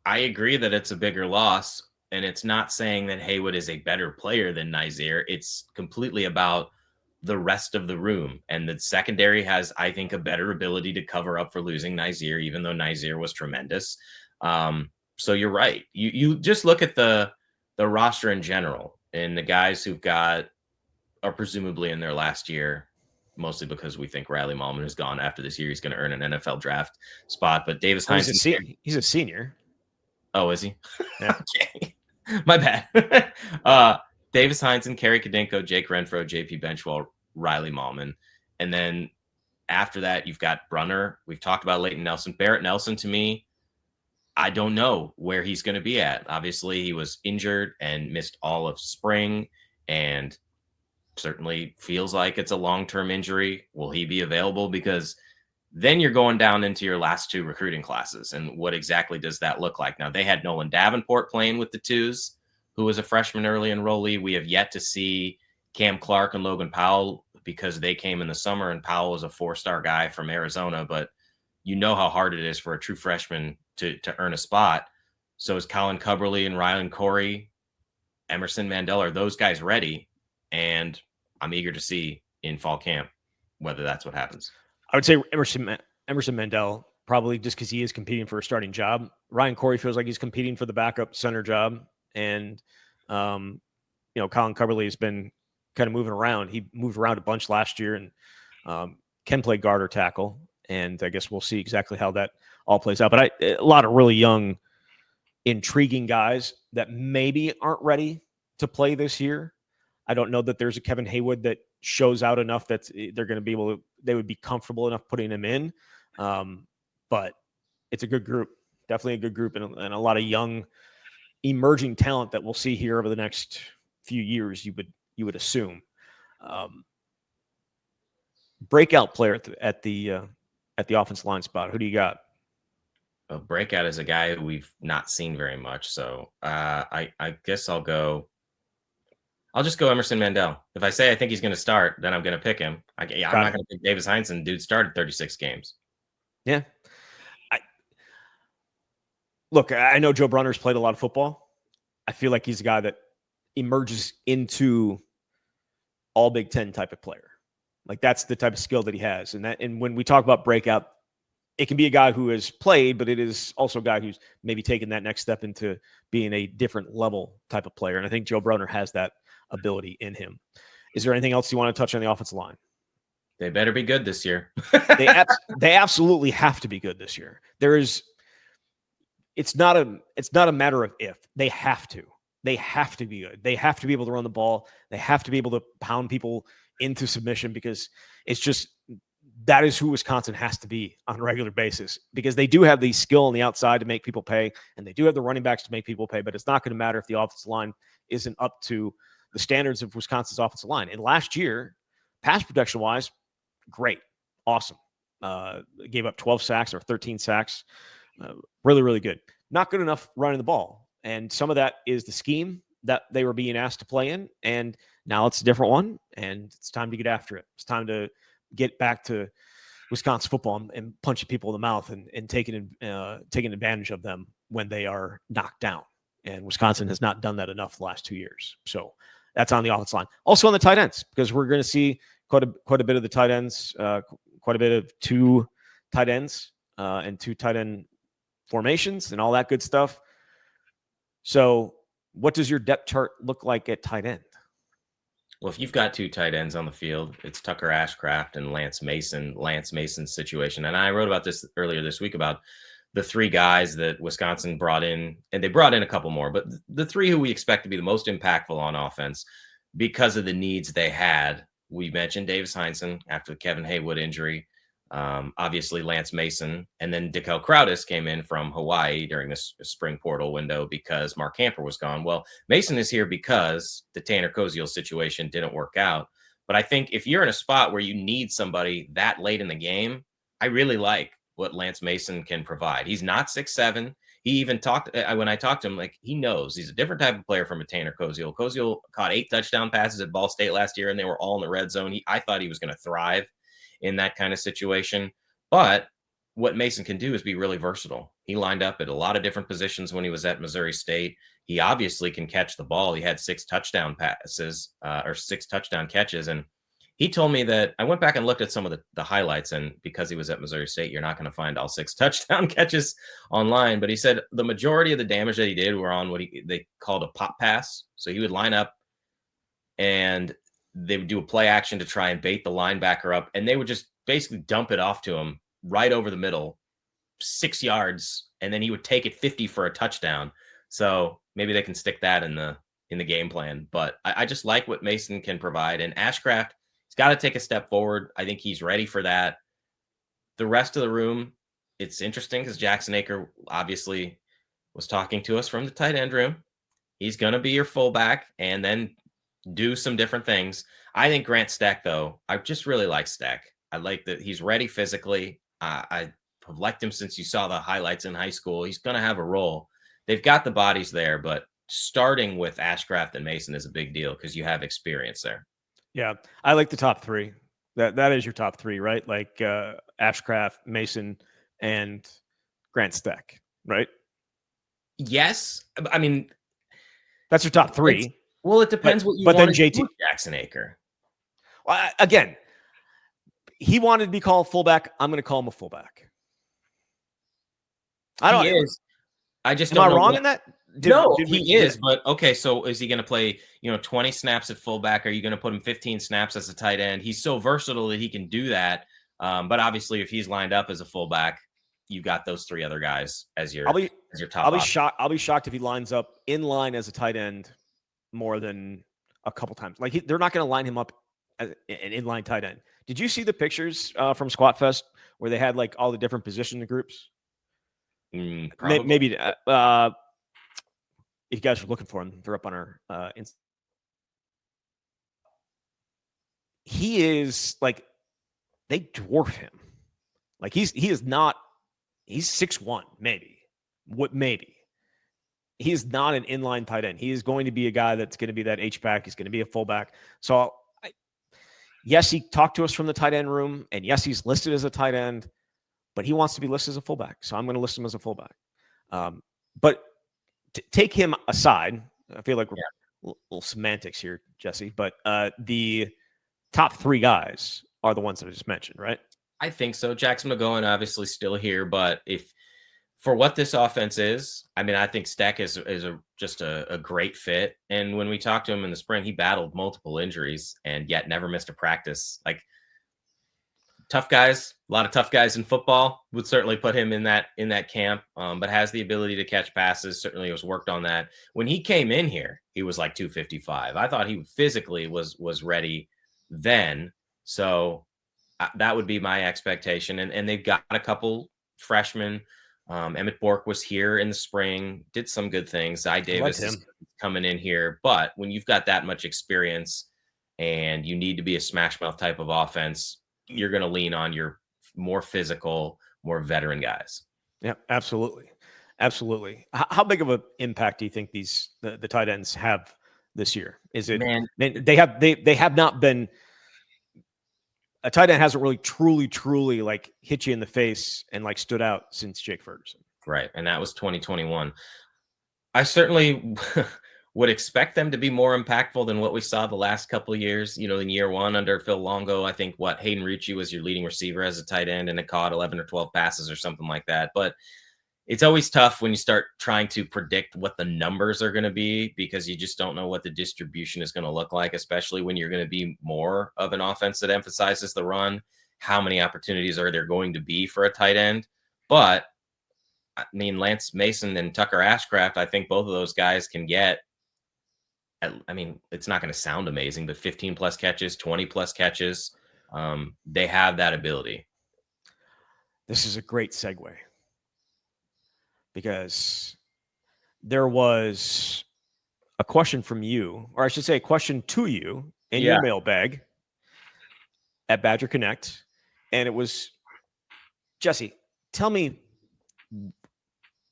B: I agree that it's a bigger loss, and it's not saying that Haywood is a better player than Nyzier. It's completely about the rest of the room, and the secondary has, I think, a better ability to cover up for losing Nyzier, even though Nyzier was tremendous. So you're right. You just look at the roster in general, and the guys who've got are presumably in their last year, mostly because we think Riley Mallman is gone after this year. He's going to earn an NFL draft spot, but Davis
A: Oh,
B: Hines.
A: he's a senior.
B: Oh, is he?
A: Yeah.
B: Okay. My bad. Davis Heinzen, Kerry Kadinko, Jake Renfro, JP Benchwell, Riley Mallman. And then after that, you've got Brunner. We've talked about Leighton Nelson. Barrett Nelson, to me, I don't know where he's going to be at. Obviously, he was injured and missed all of spring and certainly feels like it's a long-term injury. Will he be available? Because then you're going down into your last two recruiting classes. And what exactly does that look like? Now, they had Nolan Davenport playing with the twos, who was a freshman early enrollee. We have yet to see Cam Clark and Logan Powell because they came in the summer, and Powell was a four-star guy from Arizona. But you know how hard it is for a true freshman to earn a spot. So is Colin Cubberly and Rylan Corey, Emerson Mandel, are those guys ready? And I'm eager to see in fall camp whether that's what happens.
A: I would say Emerson Mandel, probably just because he is competing for a starting job. Ryan Corey feels like he's competing for the backup center job. And, Colin Cubberly has been kind of moving around. He moved around a bunch last year and can play guard or tackle. And I guess we'll see exactly how that all plays out. But a lot of really young, intriguing guys that maybe aren't ready to play this year. I don't know that there's a Kevin Haywood that shows out enough that they're going to be able to, they would be comfortable enough putting him in. But it's a good group, definitely a good group, and a lot of young emerging talent that we'll see here over the next few years. You would assume. Breakout player at the offensive line spot. Who do you got?
B: A breakout is a guy who we've not seen very much. So I guess I'll just go Emerson Mandel. If I say I think he's going to start, then I'm going to pick him. I'm not going to pick Davis Heinzen. Dude started 36 games.
A: Yeah. Look, I know Joe Brunner's played a lot of football. I feel like he's a guy that emerges into all Big Ten type of player. Like that's the type of skill that he has. And when we talk about breakout, it can be a guy who has played, but it is also a guy who's maybe taken that next step into being a different level type of player. And I think Joe Brunner has that ability in him. Is there anything else you want to touch on the offensive line?
B: They better be good this year.
A: They absolutely have to be good this year. It's not a matter of if. They have to be good. They have to be able to run the ball. They have to be able to pound people into submission, because it's just, that is who Wisconsin has to be on a regular basis, because they do have the skill on the outside to make people pay, and they do have the running backs to make people pay, but it's not going to matter if the offensive line isn't up to the standards of Wisconsin's offensive line. And last year, pass protection wise, great, awesome. Gave up 12 sacks or 13 sacks. Really, really good. Not good enough running the ball. And some of that is the scheme that they were being asked to play in. And now it's a different one, and it's time to get after it. It's time to get back to Wisconsin football and punching people in the mouth and taking advantage of them when they are knocked down. And Wisconsin has not done that enough the last 2 years. So that's on the offensive line. Also on the tight ends, because we're going to see quite a bit of the tight ends, quite a bit of two tight ends and two tight end formations and all that good stuff. So what does your depth chart look like at tight end?
B: Well, if you've got two tight ends on the field, it's Tucker Ashcraft and Lance Mason. Lance Mason's situation. And I wrote about this earlier this week about the three guys that Wisconsin brought in, and they brought in a couple more, but the three who we expect to be the most impactful on offense because of the needs they had. We mentioned Davis Heinzen after the Kevin Haywood injury. Obviously Lance Mason, and then Dekel Crowdis came in from Hawaii during this spring portal window because Mark Camper was gone. Well, Mason is here because the Tanner Koziel situation didn't work out. But I think if you're in a spot where you need somebody that late in the game, I really like what Lance Mason can provide. He's not 6'7". He even talked when I talked to him, like he knows he's a different type of player from a Tanner Koziel. Koziel caught 8 touchdown passes at Ball State last year, and they were all in the red zone. I thought he was going to thrive in that kind of situation. But what Mason can do is be really versatile. He lined up at a lot of different positions when he was at Missouri State. He obviously can catch the ball. He had 6 touchdown passes or 6 touchdown catches. And he told me that I went back and looked at some of the highlights. And because he was at Missouri State, you're not going to find all 6 touchdown catches online. But he said the majority of the damage that he did were on what they called a pop pass. So he would line up and they would do a play action to try and bait the linebacker up. And they would just basically dump it off to him right over the middle, 6 yards, and then he would take it 50 for a touchdown. So maybe they can stick that in the game plan. But I just like what Mason can provide. And Ashcraft, he's got to take a step forward. I think he's ready for that. The rest of the room, it's interesting because Jackson Aker obviously was talking to us from the tight end room. He's going to be your fullback and then do some different things. I think Grant Steck, though, I just really like Steck. I like that he's ready physically. I have liked him since you saw the highlights in high school. He's going to have a role. They've got the bodies there, but starting with Ashcraft and Mason is a big deal because you have experience there.
A: Yeah, I like the top 3. That is your top 3, right? Like Ashcraft, Mason, and Grant Steck, right?
B: Yes, I mean
A: that's your top 3.
B: Well, it depends what you
A: want
B: then
A: JT
B: do with Jackson Aker.
A: Well, again, he wanted to be called fullback. I'm going to call him a fullback.
B: He is. I just
A: am I wrong in that?
B: He is. But okay, so is he going to play 20 snaps at fullback? Are you going to put him 15 snaps as a tight end? He's so versatile that he can do that. But obviously, if he's lined up as a fullback, you've got those 3 other guys as your top.
A: I'll be shocked if he lines up in line as a tight end more than a couple times. Like they're not going to line him up as an inline tight end. Did you see the pictures from Squat Fest where they had like all the different position groups? Maybe if you guys are looking for them, they're up on our he is like they dwarf him. Like he's 6'1", maybe. He is not an inline tight end. He is going to be a guy that's going to be that H-back. He's going to be a fullback. So yes, he talked to us from the tight end room, and yes, he's listed as a tight end, but he wants to be listed as a fullback. So I'm going to list him as a fullback. But take him aside. I feel like we're a little semantics here, Jesse, but the top 3 guys are the ones that I just mentioned, right?
B: I think so. Jackson McGowan obviously still here, but if for what this offense is, I mean, I think Steck is just a great fit. And when we talked to him in the spring, he battled multiple injuries and yet never missed a practice. Like tough guys, a lot of tough guys in football would certainly put him in that camp, but has the ability to catch passes. Certainly was worked on that. When he came in here, he was like 255. I thought he physically was ready then. So that would be my expectation. And they've got a couple freshmen. Emmett Bork was here in the spring, did some good things. Zy Davis is coming in here. But when you've got that much experience and you need to be a smash mouth type of offense, you're going to lean on your more physical, more veteran guys.
A: Yeah, absolutely. Absolutely. How big of an impact do you think the tight ends have this year? Is it, man, they have not been, a tight end hasn't really truly like hit you in the face and like stood out since Jake Ferguson.
B: Right. And that was 2021. I certainly would expect them to be more impactful than what we saw the last couple of years. In year 1 under Phil Longo, I think Hayden Ricci was your leading receiver as a tight end and it caught 11 or 12 passes or something like that. But it's always tough when you start trying to predict what the numbers are going to be because you just don't know what the distribution is going to look like, especially when you're going to be more of an offense that emphasizes the run. How many opportunities are there going to be for a tight end? But I mean, Lance Mason and Tucker Ashcraft, I think both of those guys can get, I mean, it's not going to sound amazing, but 15 plus catches, 20 plus catches. They have that ability.
A: This is a great segue. Because there was a question from you, or I should say a question to you in your mailbag at Badger Connect. And it was, Jesse, tell me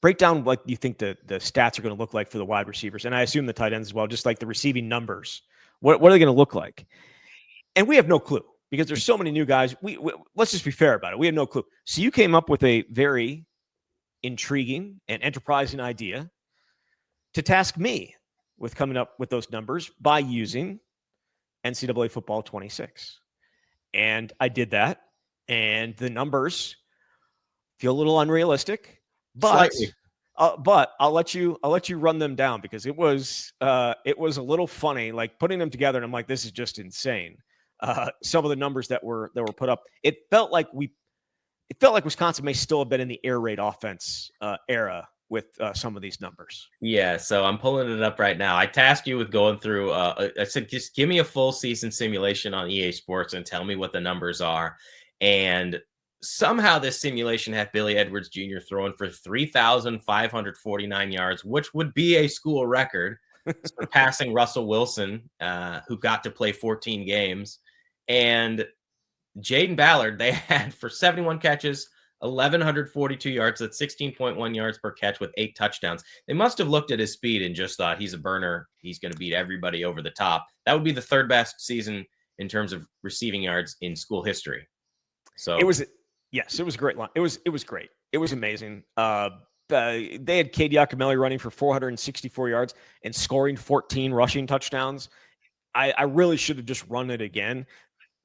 A: break down what you think the stats are going to look like for the wide receivers, and I assume the tight ends as well, just like the receiving numbers. What are they going to look like? And we have no clue because there's so many new guys. We let's just be fair about it. We have no clue. So you came up with a very intriguing and enterprising idea to task me with coming up with those numbers by using NCAA Football 26. And I did that, and the numbers feel a little unrealistic, but
B: Slightly.
A: but I'll let you run them down because it was a little funny, like putting them together, and I'm like, this is just insane. Some of the numbers that were put up, it felt like Wisconsin may still have been in the air raid offense era with some of these numbers.
B: Yeah, so I'm pulling it up right now. I tasked you with going through. I said, just give me a full season simulation on EA Sports and tell me what the numbers are. And somehow this simulation had Billy Edwards Jr. throwing for 3,549 yards, which would be a school record, surpassing Russell Wilson, who got to play 14 games. And Jaden Ballard, they had for 71 catches, 1,142 yards. That's 16.1 yards per catch with 8 touchdowns. They must have looked at his speed and just thought he's a burner. He's going to beat everybody over the top. That would be the third best season in terms of receiving yards in school history. So
A: it was a great line. It was great. It was amazing. They had Cade Yakimelli running for 464 yards and scoring 14 rushing touchdowns. I really should have just run it again.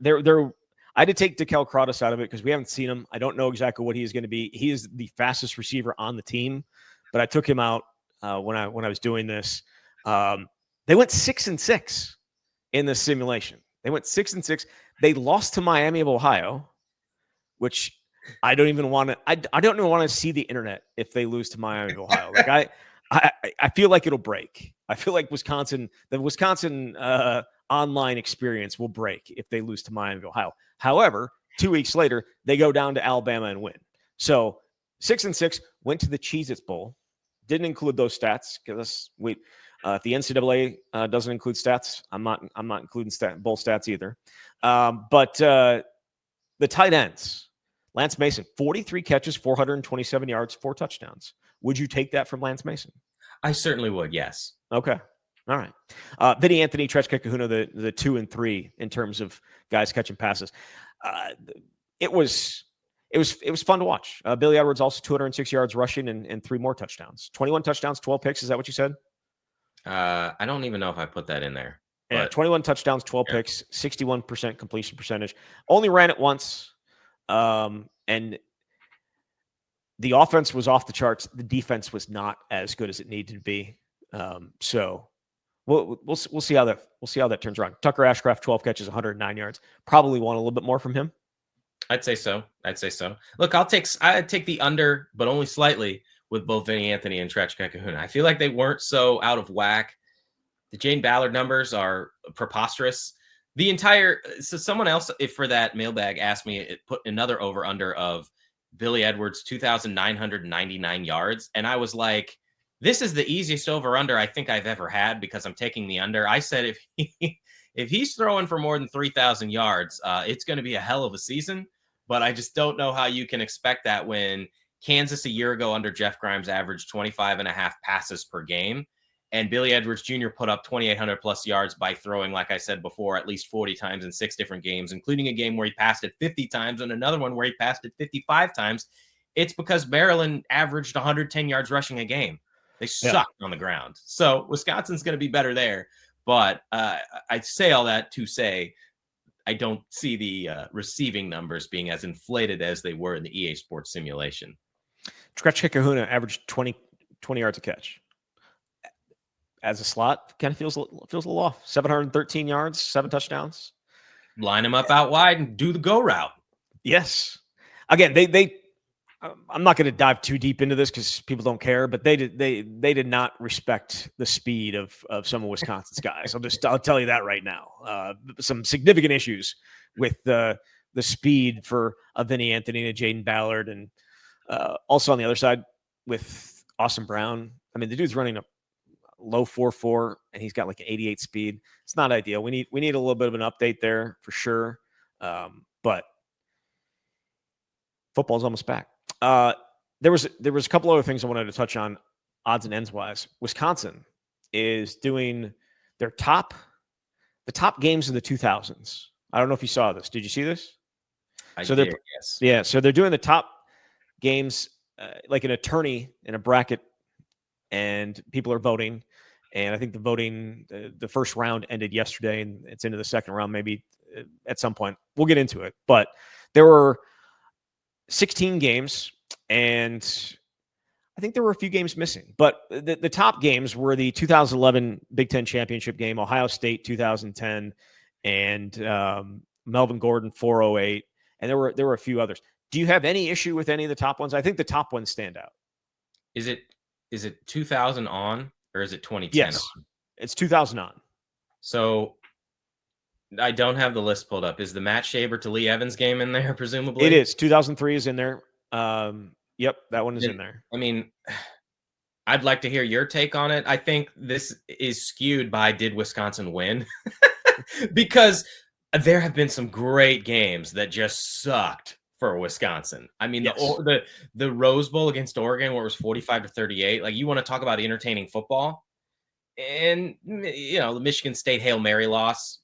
A: I had to take DeKel Crowdus out of it because we haven't seen him. I don't know exactly what he is going to be. He is the fastest receiver on the team, but I took him out when I was doing this. They went 6-6 in this simulation. They went 6-6. They lost to Miami of Ohio, which I don't even want to. I don't even want to see the internet if they lose to Miami of Ohio. Like I feel like it'll break. I feel like the Wisconsin online experience will break if they lose to Miami of Ohio. However, 2 weeks later, they go down to Alabama and win. So 6-6, went to the Cheez-Its Bowl. Didn't include those stats because if the NCAA doesn't include stats, I'm not including bowl stats either. But the tight ends, Lance Mason, 43 catches, 427 yards, 4 touchdowns. Would you take that from Lance Mason?
B: I certainly would, yes.
A: Okay. All right. Vinny Anthony, Trechka Kahuna, the 2 and 3 in terms of guys catching passes. It was fun to watch. Billy Edwards also 206 yards rushing and 3 more touchdowns. 21 touchdowns, 12 picks. Is that what you said?
B: I don't even know if I put that in there.
A: Yeah, 21 touchdowns, 12 picks, 61% completion percentage. Only ran it once. And the offense was off the charts. The defense was not as good as it needed to be. So we'll see how that turns around. Tucker Ashcraft, 12 catches, 109 yards. Probably want a little bit more from him.
B: I'd say so. Look, I'd take the under, but only slightly with both Vinny Anthony and Trechka Kahuna. I feel like they weren't so out of whack. The Jane Ballard numbers are preposterous. So someone else, if for that mailbag, asked me, it put another over under of Billy Edwards, 2,999 yards. And I was like, this is the easiest over under I think I've ever had because I'm taking the under. I said, if he's throwing for more than 3,000 yards, it's going to be a hell of a season. But I just don't know how you can expect that when Kansas a year ago under Jeff Grimes averaged 25.5 passes per game. And Billy Edwards Jr. put up 2,800 plus yards by throwing, like I said before, at least 40 times in 6 different games, including a game where he passed it 50 times and another one where he passed it 55 times. It's because Maryland averaged 110 yards rushing a game. They sucked on the ground. So Wisconsin's going to be better there. But I say all that to say I don't see the receiving numbers being as inflated as they were in the EA Sports simulation.
A: Trechka Kahuna averaged 20 yards a catch. As a slot, kind of feels a little off. 713 yards, 7 touchdowns.
B: Line them up out wide and do the go route.
A: Yes. Again, they I'm not going to dive too deep into this because people don't care, but they did not respect the speed of some of Wisconsin's guys. I'll tell you that right now. Some significant issues with the speed for Vinny Anthony and Jaden Ballard, and also on the other side with Austin Brown. I mean, the dude's running a low 4.4 and he's got like an 88 speed. It's not ideal. We need a little bit of an update there for sure. But football's almost back. there was a couple other things I wanted to touch on, odds and ends wise. Wisconsin is doing the top games in the 2000s. I don't know if you saw this. Did you see this?
B: I
A: So
B: did, yes.
A: Yeah, so they're doing the top games like an attorney in a bracket, and people are voting. And I think the voting, the first round ended yesterday, and it's into the second round maybe at some point. We'll get into it. But there were 16 games, and I think there were a few games missing. But the top games were the 2011 Big Ten Championship game, Ohio State 2010, and Melvin Gordon 408. And there were a few others. Do you have any issue with any of the top ones? I think the top ones stand out.
B: Is it 2000 on, or is it 2010
A: yes,
B: on?
A: It's 2000 on.
B: So I don't have the list pulled up. Is the Matt Shaber to Lee Evans game in there, presumably?
A: It is. 2003 is in there. Yep, that one is in there.
B: I mean, I'd like to hear your take on it. I think this is skewed by did Wisconsin win? Because there have been some great games that just sucked for Wisconsin. I mean,
A: Yes.
B: the Rose Bowl against Oregon, where it was 45-38. Like, you want to talk about entertaining football, and the Michigan State Hail Mary loss,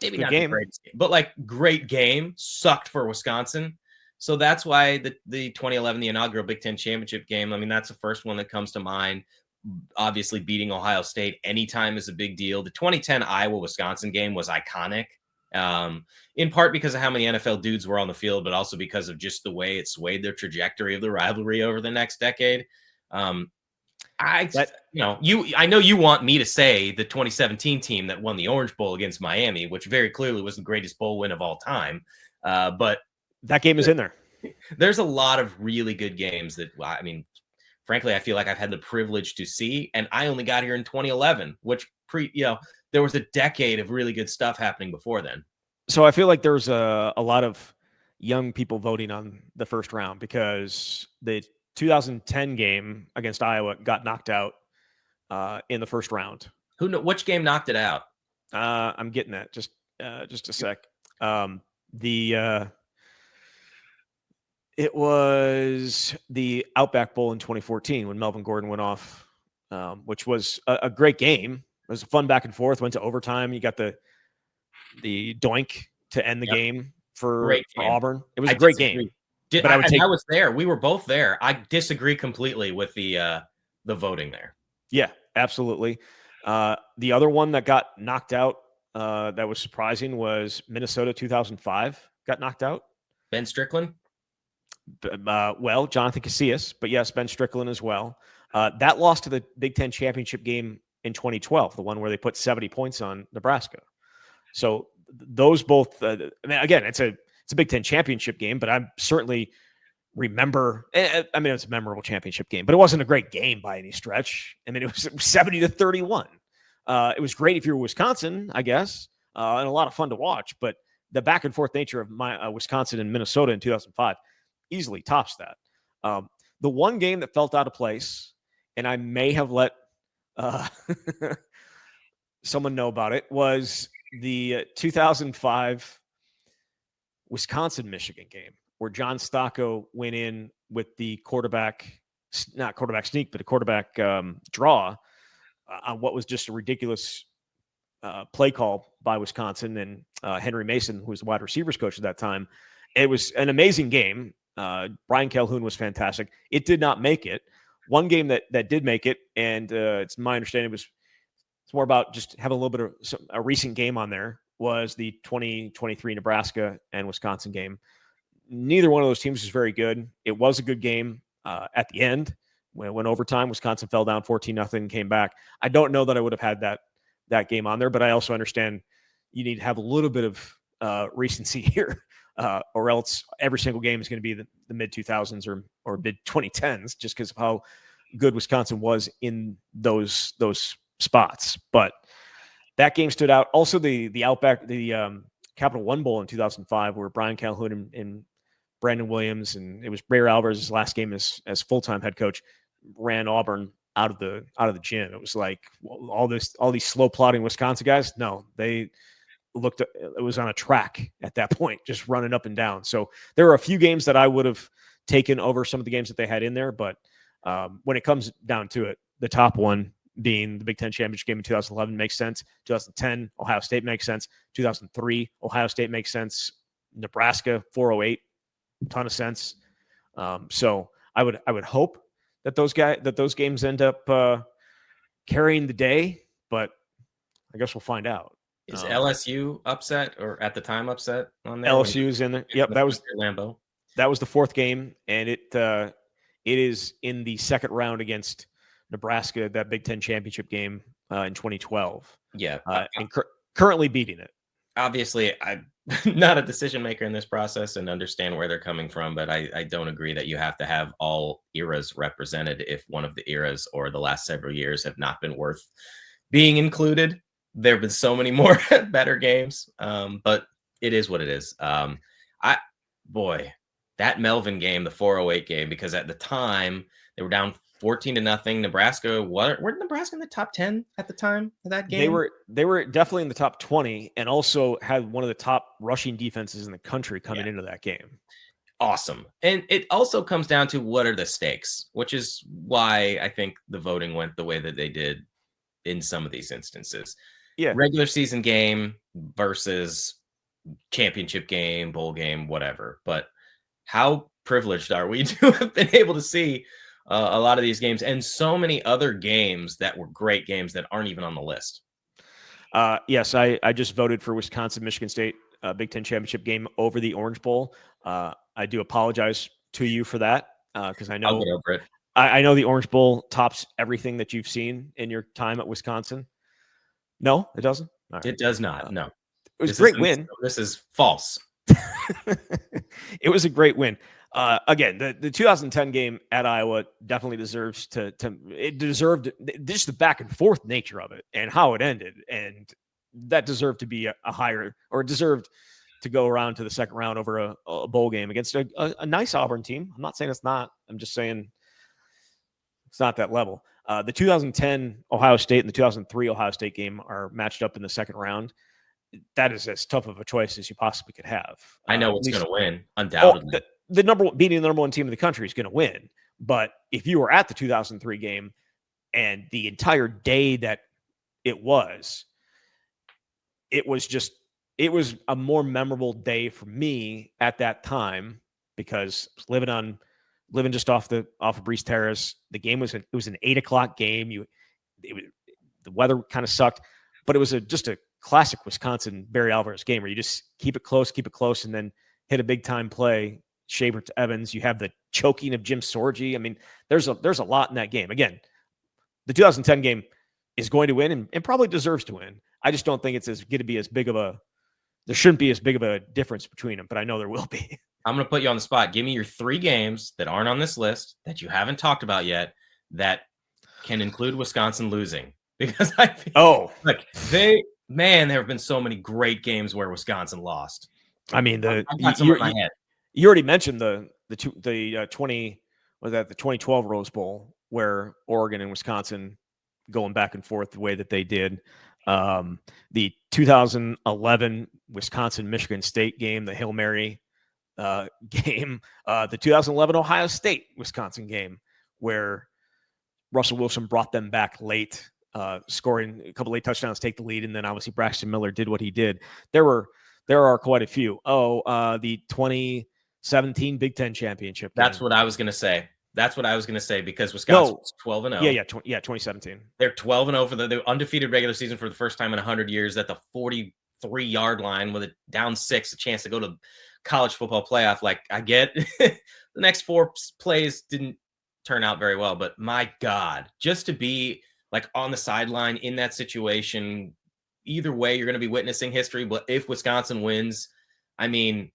B: maybe
A: Good
B: not
A: game.
B: the greatest game, but like great game, sucked for Wisconsin. So that's why the 2011, the inaugural Big Ten championship game, I mean, that's the first one that comes to mind. Obviously, beating Ohio State anytime is a big deal. The 2010 Iowa-Wisconsin game was iconic, in part because of how many NFL dudes were on the field, but also because of just the way it swayed their trajectory of the rivalry over the next decade. I know you want me to say the 2017 team that won the Orange Bowl against Miami, which very clearly was the greatest bowl win of all time. But
A: that game is in there.
B: There's a lot of really good games that, I mean, frankly, I feel like I've had the privilege to see, and I only got here in 2011, which there was a decade of really good stuff happening before then.
A: So I feel like there's a lot of young people voting on the first round because the 2010 game against Iowa got knocked out in the first round.
B: Which game knocked it out?
A: I'm getting that. Just a sec. It was the Outback Bowl in 2014 when Melvin Gordon went off, which was a great game. It was a fun back and forth. Went to overtime. You got the doink to end the game for Auburn. It was a great game.
B: But I was there. We were both there. I disagree completely with the voting there.
A: Yeah, absolutely. The other one that got knocked out that was surprising was Minnesota 2005 got knocked out.
B: Ben Strickland?
A: Well, Jonathan Casillas, but yes, Ben Strickland as well. That lost to the Big Ten championship game in 2012, the one where they put 70 points on Nebraska. So those both, I mean, again, it's a Big Ten championship game, but I certainly remember. I mean, it was a memorable championship game, but it wasn't a great game by any stretch. I mean, it was 70-31. It was great if you were Wisconsin, I guess, and a lot of fun to watch. But the back and forth nature of my Wisconsin and Minnesota in 2005 easily tops that. The one game that felt out of place, and I may have let someone know about it, was the 2005 Wisconsin-Michigan game, where John Stocco went in with the not quarterback sneak, but a quarterback draw on what was just a ridiculous play call by Wisconsin and Henry Mason, who was the wide receivers coach at that time. It was an amazing game. Brian Calhoun was fantastic. It did not make it. One game that did make it, and it's my understanding it's more about just having a little bit of a recent game on there, was the 2023 Nebraska and Wisconsin game. Neither one of those teams was very good. It was a good game at the end. When it went overtime, Wisconsin fell down 14-0, came back. I don't know that I would have had that game on there, but I also understand you need to have a little bit of recency here, or else every single game is going to be the mid-2000s or mid-2010s, just because of how good Wisconsin was in those spots. But that game stood out. Also, the Outback, the Capital One Bowl in 2005, where Brian Calhoun and Brandon Williams, and it was Ray Alvarez's last game as full-time head coach, ran Auburn out of the gym. It was like all these slow plodding Wisconsin guys. No, they looked. It was on a track at that point, just running up and down. So there were a few games that I would have taken over some of the games that they had in there. But when it comes down to it, the top one being the Big Ten championship game in 2011 makes sense. 2010, Ohio State makes sense. 2003, Ohio State makes sense. Nebraska 408, ton of sense. So I would hope that those games end up carrying the day, but I guess we'll find out.
B: Is LSU upset, or at the time upset on there?
A: LSU's in there. Yep, that was
B: Lambeau.
A: That was the fourth game, and it is in the second round against Nebraska, that Big Ten championship game in 2012.
B: Yeah,
A: and currently beating it.
B: Obviously, I'm not a decision maker in this process and understand where they're coming from, but I don't agree that you have to have all eras represented if one of the eras or the last several years have not been worth being included. There have been so many more better games, but it is what it is. That Melvin game, the 408 game, because at the time they were down 14-0. Nebraska, were Nebraska in the top 10 at the time of that game?
A: They were definitely in the top 20, and also had one of the top rushing defenses in the country coming into that game.
B: Awesome. And it also comes down to what are the stakes, which is why I think the voting went the way that they did in some of these instances.
A: Yeah.
B: Regular season game versus championship game, bowl game, whatever. But how privileged are we to have been able to see a lot of these games and so many other games that were great games that aren't even on the list?
A: Yes, I just voted for Wisconsin-Michigan State Big Ten championship game over the Orange Bowl. I do apologize to you for that because I know
B: I'll get over it.
A: I know the Orange Bowl tops everything that you've seen in your time at Wisconsin. No, it doesn't.
B: Right. It does not. No,
A: it was a great win.
B: This is false.
A: It was a great win. Again, the 2010 game at Iowa definitely deserves it deserved just the back and forth nature of it and how it ended. And that deserved to be a higher, or deserved to go around to the second round over a bowl game against a nice Auburn team. I'm not saying it's not. I'm just saying it's not that level. The 2010 Ohio State and the 2003 Ohio State game are matched up in the second round. That is as tough of a choice as you possibly could have.
B: I know what's going to win, undoubtedly.
A: Beating the number one team in the country is going to win. But if you were at the 2003 game and the entire day that it was a more memorable day for me at that time, because living just off of Breeze Terrace. The game was an 8:00 game. The weather kind of sucked, but it was just a classic Wisconsin Barry Alvarez game where you just keep it close, and then hit a big time play, Shaver to Evans. You have the choking of Jim Sorgi. I mean, there's a lot in that game. Again, the 2010 game is going to win and probably deserves to win. I just don't think it's going to be as big of there shouldn't be as big of a difference between them, but I know there will be.
B: I'm going to put you on the spot. Give me your 3 games that aren't on this list that you haven't talked about yet that can include Wisconsin losing. Because I feel there have been so many great games where Wisconsin lost.
A: I mean, you already mentioned the 2012 Rose Bowl where Oregon and Wisconsin going back and forth the way that they did. The 2011 Wisconsin-Michigan State game, the Hail Mary game, the 2011 Ohio State-Wisconsin game, where Russell Wilson brought them back late, scoring a couple late touchdowns, take the lead, and then obviously Braxton Miller did what he did. There are quite a few. The 2017 Big Ten championship game.
B: That's what I was going to say. Because Wisconsin was 12-0.
A: Yeah, 2017.
B: They're 12-0 for the undefeated regular season for the first time in 100 years at the 43-yard line with it down 6, a chance to go to college football playoff. Like, I get the next 4 plays didn't turn out very well, but my God, just to be like on the sideline in that situation, either way, you're going to be witnessing history. But if Wisconsin wins, I mean,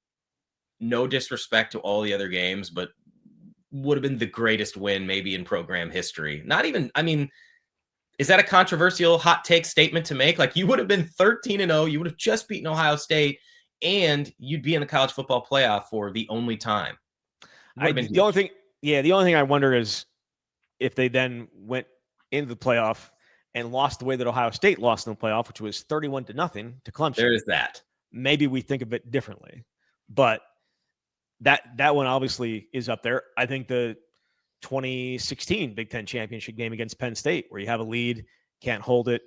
B: no disrespect to all the other games, but would have been the greatest win maybe in program history. Not even, I mean, is that a controversial hot take statement to make? Like, you would have been 13-0, you would have just beaten Ohio State, and you'd be in the college football playoff for the only time.
A: The only thing I wonder is if they then went into the playoff and lost the way that Ohio State lost in the playoff, which was 31-0 to Clemson.
B: There is that.
A: Maybe we think of it differently, but that one obviously is up there. I think the 2016 Big Ten championship game against Penn State, where you have a lead, can't hold it,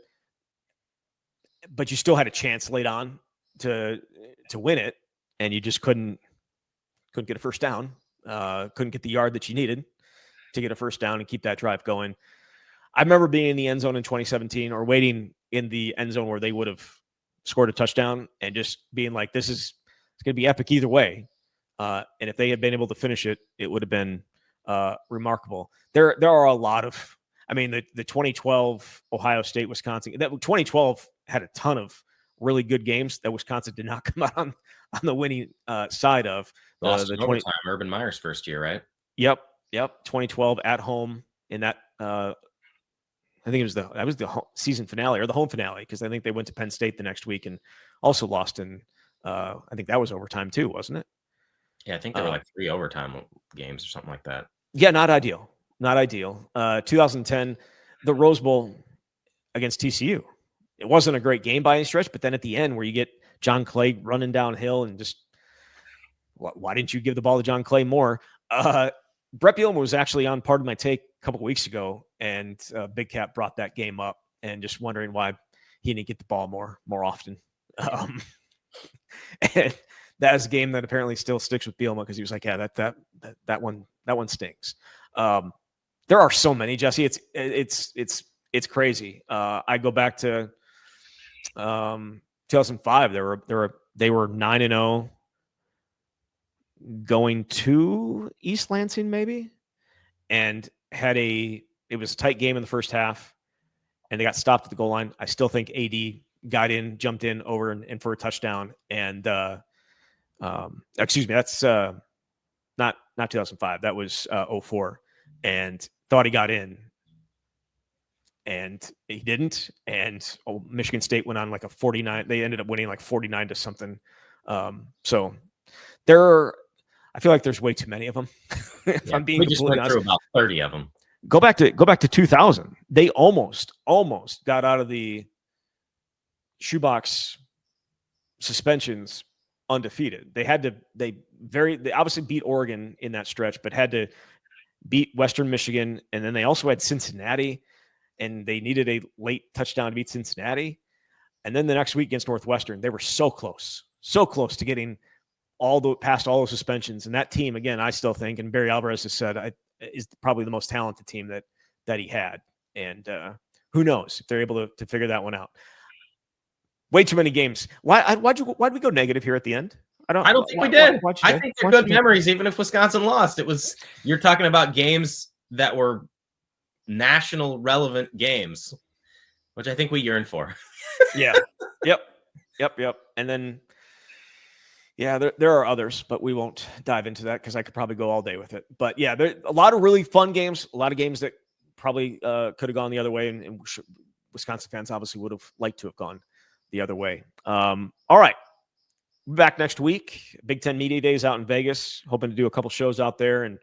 A: but you still had a chance late on to win it, and you just couldn't get a first down, couldn't get the yard that you needed to get a first down and keep that drive going. I remember being in the end zone in 2017 or waiting in the end zone where they would have scored a touchdown and just being like, it's going to be epic either way. And if they had been able to finish it, it would have been remarkable. There are a lot of, I mean, the 2012 Ohio State, Wisconsin, that 2012 had a ton of really good games that Wisconsin did not come out on the winning side of.
B: Lost in overtime, Urban Meyer's first year, right?
A: Yep. 2012 at home in that. I think that was the season finale or the home finale, because I think they went to Penn State the next week and also lost in. I think that was overtime too, wasn't it?
B: Yeah, I think there were like 3 overtime games or something like that.
A: Yeah, not ideal. 2010, the Rose Bowl against TCU. It wasn't a great game by any stretch, but then at the end where you get John Clay running downhill and just, why didn't you give the ball to John Clay more? Brett Bielema was actually on Part of My Take a couple of weeks ago, and Big Cat brought that game up and just wondering why he didn't get the ball more often. And that is a game that apparently still sticks with Bielema, because he was like, yeah, that one stinks. There are so many, Jesse. It's crazy. I go back to 2005. They were 9-0 going to East Lansing maybe, and it was a tight game in the first half, and they got stopped at the goal line. I still think AD got in, jumped in over and for a touchdown. And excuse me, that's not 2005. That was 2004, and thought he got in, and he didn't. And Michigan State went on like a 49. They ended up winning like 49 to something. So I feel like there's way too many of them. If I'm being
B: we just went through about 30 of them.
A: Go back to 2000. They almost got out of the shoebox suspensions undefeated. They obviously beat Oregon in that stretch, but had to beat Western Michigan, and then they also had Cincinnati, and they needed a late touchdown to beat Cincinnati. And then the next week against Northwestern, they were so close to getting past all those suspensions. And that team, again, I still think, and Barry Alvarez has said, is probably the most talented team that he had. And who knows if they're able to figure that one out. Way too many games. Why'd we go negative here at the end? I don't think
B: we did. I think they're good memories, even if Wisconsin lost. You're talking about games that were national relevant games, which I think we yearn for.
A: Yeah. Yep. And then, yeah, there are others, but we won't dive into that because I could probably go all day with it. But yeah, there a lot of really fun games, a lot of games that probably could have gone the other way, and Wisconsin fans obviously would have liked to have gone the other way. All right. We'll be back next week. Big Ten Media Days out in Vegas. Hoping to do a couple shows out there and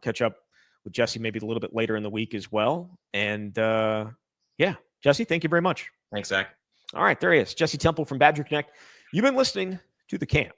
A: catch up with Jesse maybe a little bit later in the week as well. And yeah, Jesse, thank you very much.
B: Thanks, Zach.
A: All right, there he is. Jesse Temple from Badger Connect. You've been listening to The Camp.